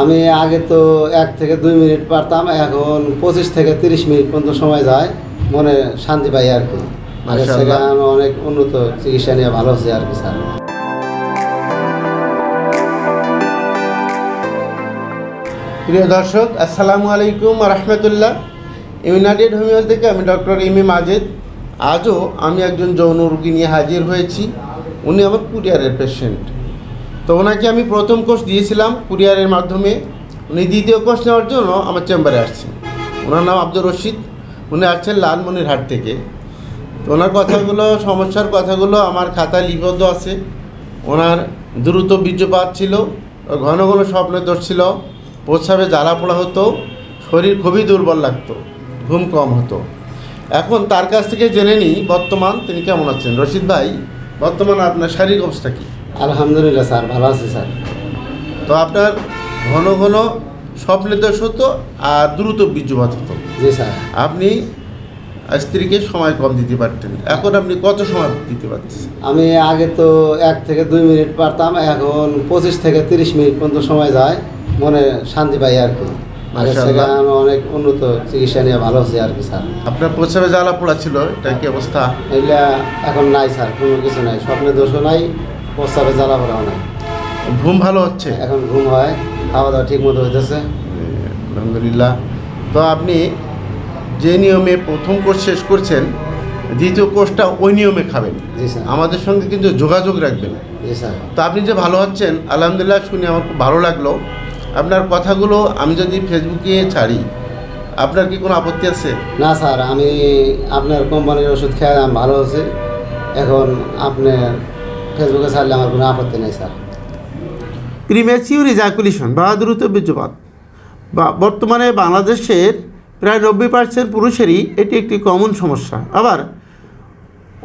আমি আগে তো 1 থেকে 2 মিনিট পারতাম, এখন 25 থেকে 30 মিনিট পর্যন্ত সময় যায়, মনে শান্তি পাই আর কি। আগের থেকে আমি অনেক উন্নত চিকিৎসা নিয়ে ভালো হচ্ছে আর কি স্যার। প্রিয় দর্শক, আসসালামু আলাইকুম রহমতুল্লাহ। ইউনাইটেড হোমিও থেকে আমি ডক্টর এম.এ. মাজেদ। আজও আমি একজন যৌন রোগী নিয়ে হাজির হয়েছি। উনি আমার কুরিয়ারের পেশেন্ট। তো ওনাকে আমি প্রথম কোর্স দিয়েছিলাম কুরিয়ারের মাধ্যমে। উনি দ্বিতীয় কোর্স নেওয়ার জন্য আমার চেম্বারে আসছেন। ওনার নাম আব্দুর রশিদ। উনি আসছেন লালমনিরহাট থেকে। তো ওনার কথাগুলো, সমস্যার কথাগুলো আমার খাতায় লিপিবদ্ধ আছে। ওনার দ্রুত বীর্যপাত ছিল, ঘন ঘন স্বপ্নের দোষ ছিল, প্রস্রাবে জ্বালা পোড়া হতো, শরীর খুবই দুর্বল লাগতো, ঘুম কম হতো। এখন তার কাছ থেকে জেনে নিই বর্তমান তিনি কেমন আছেন। রশিদ ভাই, বর্তমান আপনার শারীরিক অবস্থা কী? আলহামদুলিল্লাহ স্যার, ভালো আছি স্যার। তো আপনার ঘন ঘন স্বপ্নের দোষ হতো আর দ্রুত বীর্যপাত হতো। জি স্যার। আপনি স্ত্রীকে সময় কম দিতে পারতেন, এখন আপনি কত সময় দিতে পারতেছেন? আমি আগে তো 1 থেকে 2 মিনিট পারতাম, এখন 25 থেকে 30 মিনিট পর্যন্ত সময় যায়, মনে শান্তি পাই আর কি। আগের থেকে আমি অনেক উন্নত চিকিৎসা নিয়ে ভালো হচ্ছে আর কি স্যার। আপনার প্রস্রাবে জ্বালা পোড়া ছিল, এটা কি অবস্থা? এগুলা এখন নাই স্যার, কোনো কিছু নাই, স্বপ্নের দোষও নাই, প্রস্তাবে জ্বালা পড়াও নাই। ঘুম ভালো হচ্ছে? এখন ঘুম হয়, খাওয়া দাওয়া ঠিক মতো হইতেছে। আলহামদুলিল্লাহ। তো আপনি যে নিয়মে প্রথম কোর্স শেষ করছেন, দ্বিতীয় কোর্সটা ওই নিয়মে খাবেন। জি স্যার। আমাদের সঙ্গে কিন্তু যোগাযোগ রাখবেন। জি স্যার। তো আপনি যে ভালো হচ্ছেন, আলহামদুলিল্লাহ, শুনে আমার খুব ভালো লাগলো। আপনার কথাগুলো আমি যদি ফেসবুকে ছাড়ি, আপনার কি কোনো আপত্তি আছে? না স্যার, আমি আপনার কোম্পানির ওষুধ খেয়ে আমি ভালো হচ্ছে, এখন আপনার ফেসবুকে ছাড়লে আমার কোনো আপত্তি নেই স্যার। প্রিম্যাচিউর ইজাকুলেশন বা দ্রুত বীর্যপাত বা বর্তমানে বাংলাদেশের প্রায় 90% পুরুষেরই এটি একটি কমন সমস্যা। আবার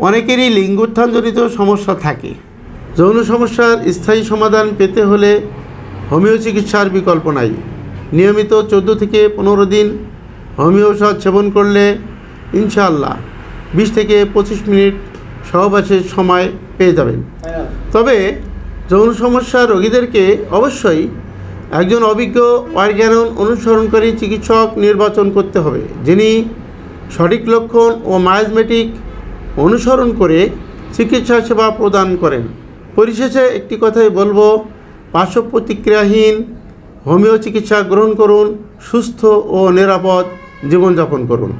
অনেকেরই লিঙ্গোত্থানজনিত সমস্যা থাকে। যৌন সমস্যার স্থায়ী সমাধান পেতে হলে হোমিও চিকিৎসার বিকল্প নাই। নিয়মিত 14 থেকে 15 দিন হোমিও ঔষধ সেবন করলে ইনশাআল্লাহ 20 থেকে 25 মিনিট সহবাসের সময় পেয়ে যাবেন। তবে যৌন সমস্যা রোগীদেরকে অবশ্যই একজন অভিজ্ঞ অর্গানন অনুসরণকারী চিকিৎসক নির্বাচন করতে হবে, যিনি সঠিক লক্ষণ ও মায়োমেটিক অনুসরণ করে চিকিৎসা সেবা প্রদান করেন। পরিশেষে একটি কথাই বলবো, পার্শ্ব প্রতিক্রিয়াহীন হোমিও চিকিৎসা গ্রহণ করুন, সুস্থ ও নিরাপদ জীবনযাপন করুন।